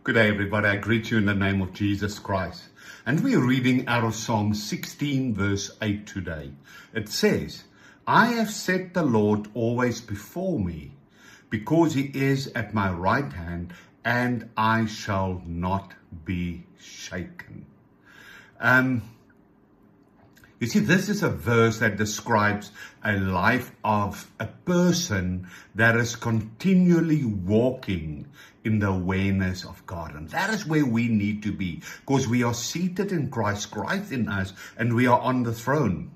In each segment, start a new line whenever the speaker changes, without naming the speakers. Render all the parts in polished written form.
Good day, everybody. I greet you in the name of Jesus Christ. And we are reading out of Psalm 16, verse 8 today. It says, I have set the Lord always before me, because he is at my right hand, and I shall not be shaken. You see, this is a verse that describes a life of a person that is continually walking in the awareness of God. And that is where we need to be, because we are seated in Christ, Christ in us, and we are on the throne.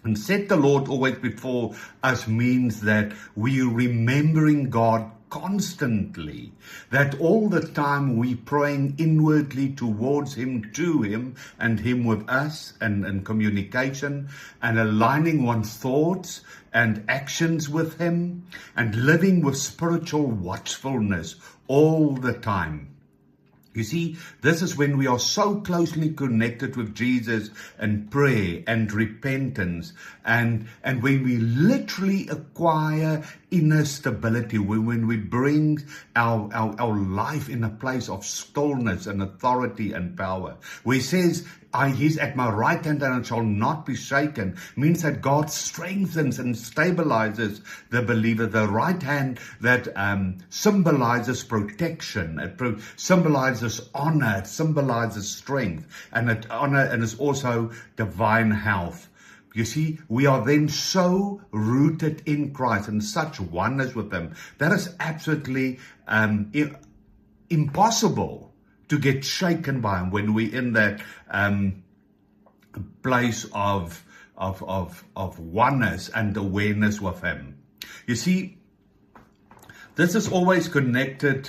And set the Lord always before us means that we are remembering God constantly, that all the time we praying inwardly towards him, to him, and him with us, and communication, and aligning one's thoughts and actions with him, and living with spiritual watchfulness all the time. You see, this is when we are so closely connected with Jesus and prayer and repentance, and when we literally acquire inner stability, when we bring our life in a place of stillness and authority and power. Where he says, he's at my right hand and I shall not be shaken, means that God strengthens and stabilizes the believer. The right hand that symbolizes protection, it symbolizes honor, it symbolizes strength, and it's also divine health. You see, we are then so rooted in Christ and such oneness with him that is absolutely impossible to get shaken by him when we're in that place of oneness and awareness with him. You see, this is always connected,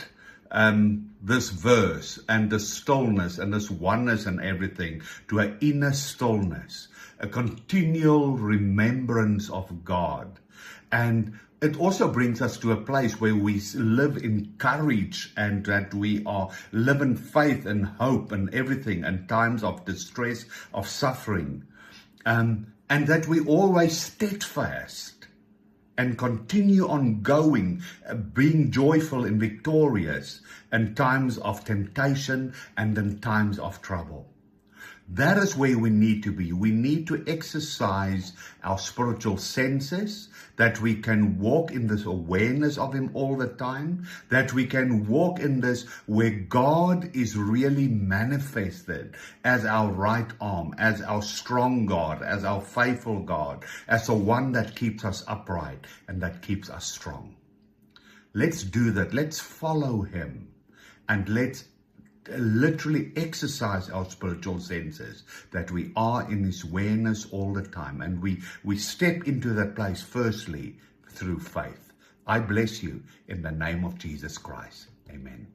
this verse and the stillness and this oneness and everything, to an inner stillness, a continual remembrance of God. And it also brings us to a place where we live in courage, and that we live in faith and hope and everything in times of distress, of suffering. And that we always steadfast and continue on going, being joyful and victorious in times of temptation and in times of trouble. That is where we need to be. We need to exercise our spiritual senses, that we can walk in this awareness of him all the time, that we can walk in this where God is really manifested as our right arm, as our strong God, as our faithful God, as the one that keeps us upright and that keeps us strong. Let's do that. Let's follow him, and let's literally exercise our spiritual senses, that we are in his awareness all the time, and we step into that place firstly through faith. I bless you in the name of Jesus Christ. Amen.